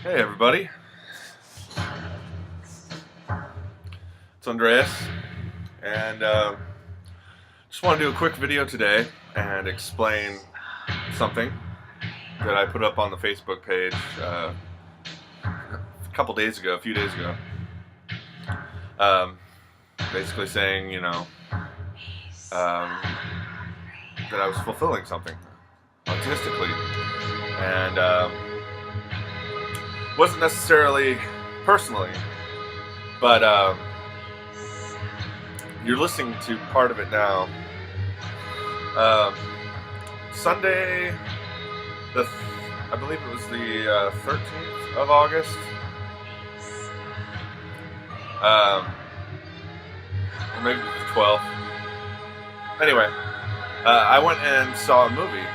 Hey everybody, it's Andreas, and just want to do a quick video today and explain something that I put up on the Facebook page a few days ago. Basically saying, that I was fulfilling something artistically, and wasn't necessarily personally, but you're listening to part of it now. Sunday, I believe it was the 13th of August. Or maybe the 12th. Anyway, I went and saw a movie,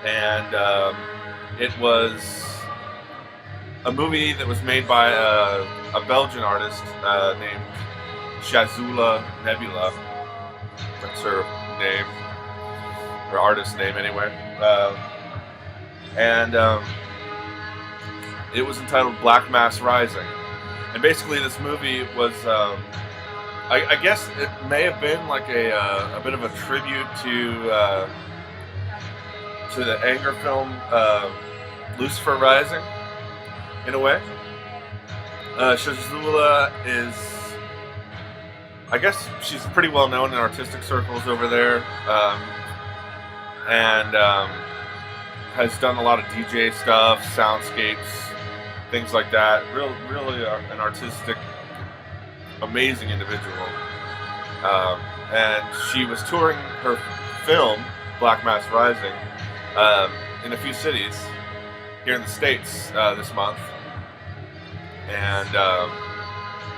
and it was a movie that was made by a Belgian artist named Shazula Nebula. That's her name, her artist name anyway. And it was entitled Black Mass Rising. And basically this movie was, I guess it may have been like a bit of a tribute to the anger film Lucifer Rising, in a way. Shazula is, I guess she's pretty well known in artistic circles over there, and has done a lot of DJ stuff, soundscapes, things like that. Really an artistic, amazing individual. And she was touring her film, Black Mass Rising, in a few cities here in the States this month, and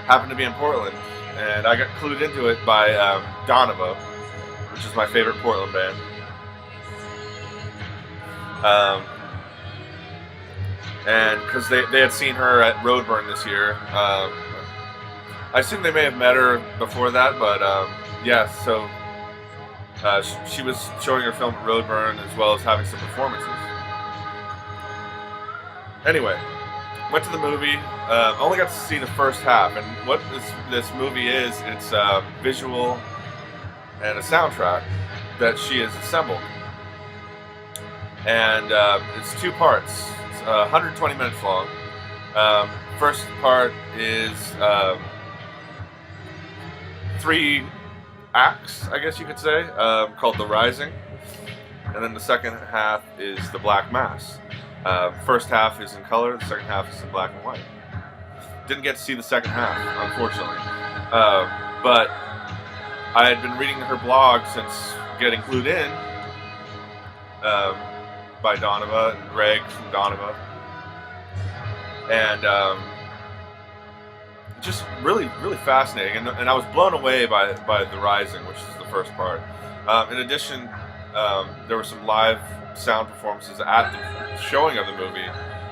happened to be in Portland. And I got clued into it by Donovan, which is my favorite Portland band. And because they had seen her at Roadburn this year. I assume they may have met her before that, but yeah, so she was showing her film at Roadburn as well as having some performances. Anyway, went to the movie. Only got to see the first half, and what this movie is, it's visual and a soundtrack that she has assembled, and it's two parts. It's 120 minutes long. First part is 3 acts, I guess you could say, called The Rising, and then the second half is The Black Mass. First half is in color, the second half is in black and white. Didn't get to see the second half, unfortunately. But I had been reading her blog since getting clued in by Donovan and Greg from Donovan. And just really, really fascinating. And I was blown away by The Rising, which is the first part. In addition, there were some live sound performances at the showing of the movie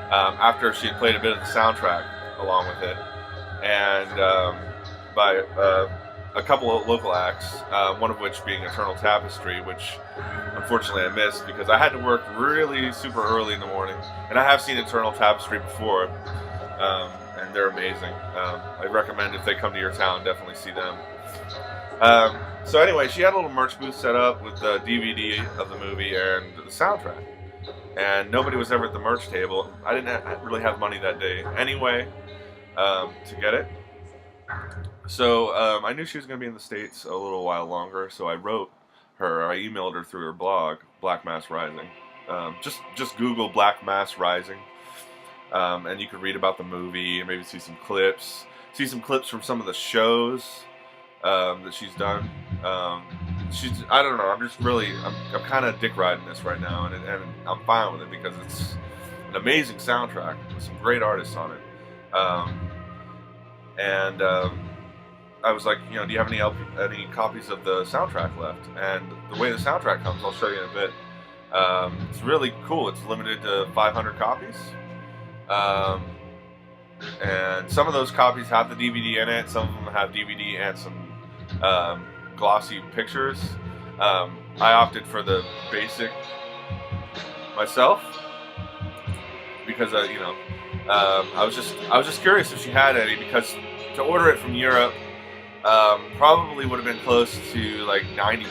after she had played a bit of the soundtrack along with it, and by a couple of local acts, one of which being Eternal Tapestry, which unfortunately I missed because I had to work really super early in the morning. And I have seen Eternal Tapestry before, and they're amazing. I recommend if they come to your town, definitely see them. So anyway, she had a little merch booth set up with the DVD of the movie and the soundtrack. And nobody was ever at the merch table. I didn't really have money that day anyway to get it. So I knew she was going to be in the States a little while longer, so I emailed her through her blog, Black Mass Rising. Just Google Black Mass Rising, and you could read about the movie and maybe see some clips from some of the shows that she's done. I don't know, I'm kind of dick riding this right now, and I'm fine with it because it's an amazing soundtrack with some great artists on it. And I was like, do you have any copies of the soundtrack left? And the way the soundtrack comes, I'll show you in a bit. It's really cool. It's limited to 500 copies. And some of those copies have the DVD in it. Some of them have DVD and some glossy pictures. I opted for the basic myself. because I was just curious if she had any, because to order it from Europe probably would have been close to like $90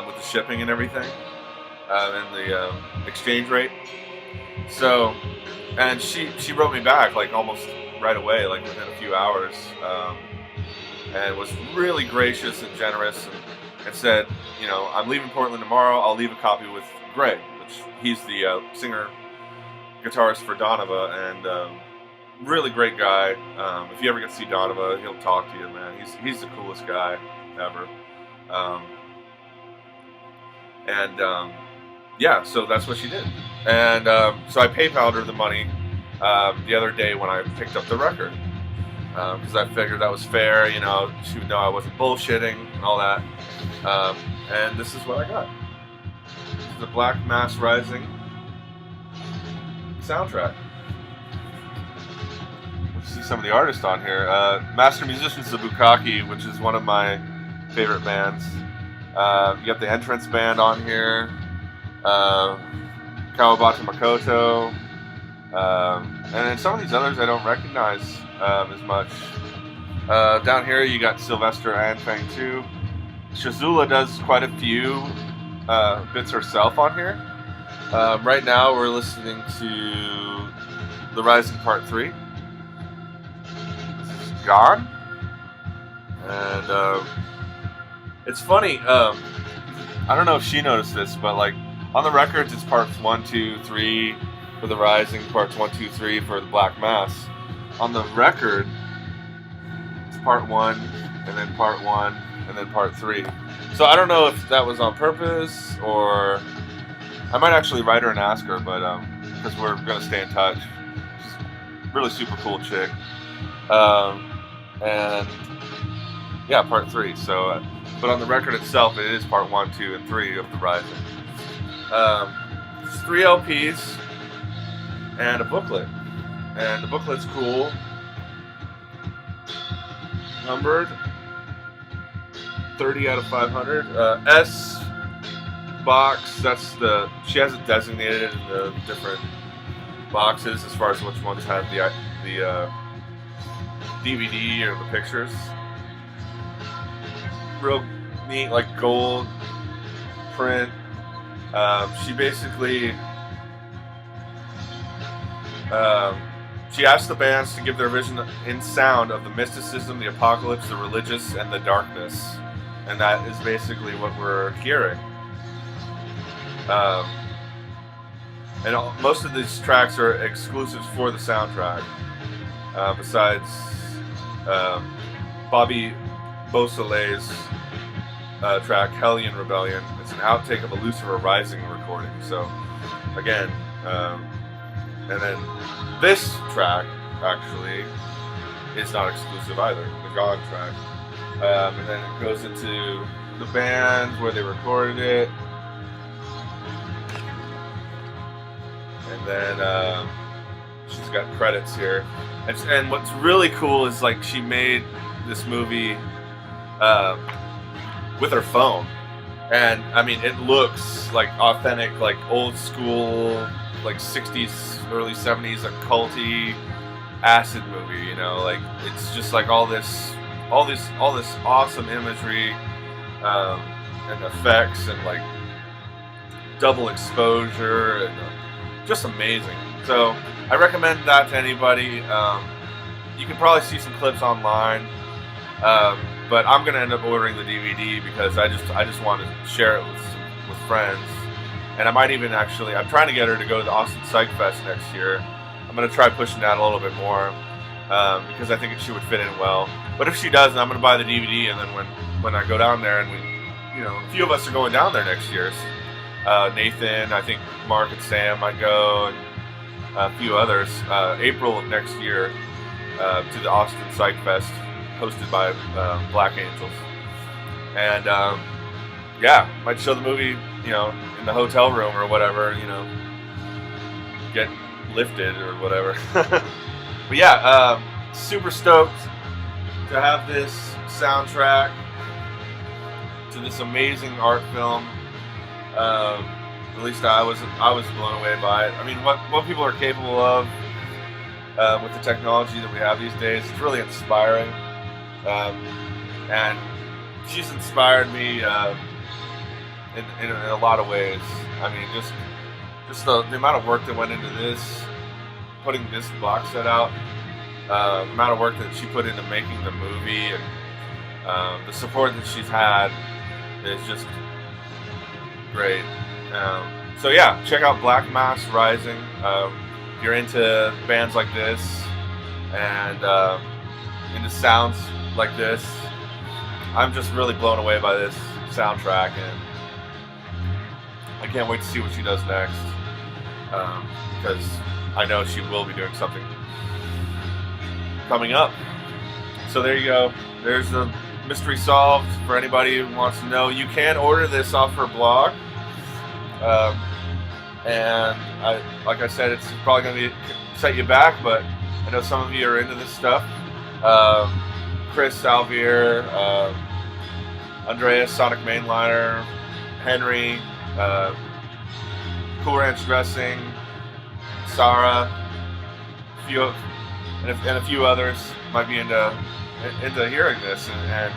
with the shipping and everything and the exchange rate. So, and she wrote me back like almost right away, like within a few hours, and was really gracious and generous, and said, I'm leaving Portland tomorrow. I'll leave a copy with Greg, which he's the singer guitarist for Donovan, and really great guy. If you ever get to see Donovan, he'll talk to you, man. He's the coolest guy ever. Yeah, so that's what she did. And so I PayPal'd her the money the other day when I picked up the record, because I figured that was fair. She would know I wasn't bullshitting and all that. And this is what I got. This is the Black Mass Rising soundtrack. Let's see some of the artists on here. Master Musicians of Bukkake, which is one of my favorite bands. You got the Entrance Band on here. Kawabata Makoto. And then some of these others I don't recognize as much. Down here you got Sylvester and Fang too. Shazula does quite a few bits herself on here. Right now we're listening to The Rising Part 3. This is Gone. And it's funny, I don't know if she noticed this, but like on the records it's parts 1, 2, 3 for The Rising, parts 1, 2, 3 for the Black Mass. On the record it's part 1, and then part 1, and then part 3. So I don't know if that was on purpose, or I might actually write her and ask her, but because we're gonna stay in touch. She's a really super cool chick. And yeah, part 3. So, but on the record itself, it is part 1, 2, and 3 of The Rising. It's 3 LPs and a booklet, and the booklet's cool. Numbered 30 out of 500. S box. She has it designated in the different boxes as far as which ones have the DVD or the pictures. Real neat, like gold print. She basically she asked the bands to give their vision in sound of the mysticism, the apocalypse, the religious, and the darkness, and that is basically what we're hearing. And most of these tracks are exclusives for the soundtrack. Besides Bobby Beausoleil's track Hellion Rebellion. It's an outtake of a Lucifer Rising recording. So again, and then this track actually is not exclusive either, the God track. And then it goes into the band where they recorded it. And then she's got credits here. And what's really cool is like she made this movie with her phone. And I mean, it looks like authentic, like old school, like 60s, early 70s, occulty acid movie, like it's just like all this awesome imagery and effects and like double exposure and just amazing. So I recommend that to anybody. You can probably see some clips online, but I'm gonna end up ordering the DVD because I just want to share it with friends. And I might even I'm trying to get her to go to the Austin Psych Fest next year. I'm going to try pushing that a little bit more because I think she would fit in well. But if she doesn't, I'm going to buy the DVD, and then when I go down there, and a few of us are going down there next year. Nathan, I think Mark and Sam might go, and a few others. April of next year to the Austin Psych Fest hosted by Black Angels. And yeah, might show the movie, in the hotel room or whatever, get lifted or whatever. But yeah, super stoked to have this soundtrack to this amazing art film. At least I was blown away by it. I mean, what people are capable of with the technology that we have these days, it's really inspiring. And she's inspired me in a lot of ways. I mean, just the amount of work that went into this, putting this box set out, the amount of work that she put into making the movie, and the support that she's had is just great. So yeah, check out Black Mass Rising. If you're into bands like this and into sounds like this, I'm just really blown away by this soundtrack, and I can't wait to see what she does next, because I know she will be doing something coming up. So there you go. There's the mystery solved for anybody who wants to know. You can order this off her blog, and like I said, it's probably going to set you back, but I know some of you are into this stuff. Chris Salvier, Andreas Sonic Mainliner, Henry, Cool Ranch Dressing, Sarah, and a few others might be into hearing this and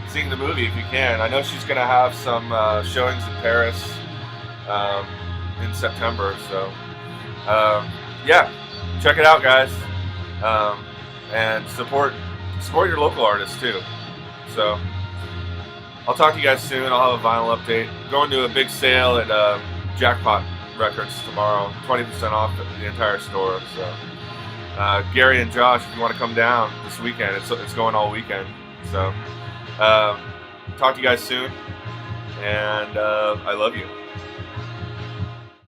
seeing the movie if you can. I know she's going to have some showings in Paris in September, so yeah, check it out, guys, and support your local artists too. So I'll talk to you guys soon. I'll have a vinyl update. Going to a big sale at Jackpot Records tomorrow, 20% off the entire store. So Gary and Josh, if you want to come down this weekend, it's going all weekend. So talk to you guys soon, and I love you.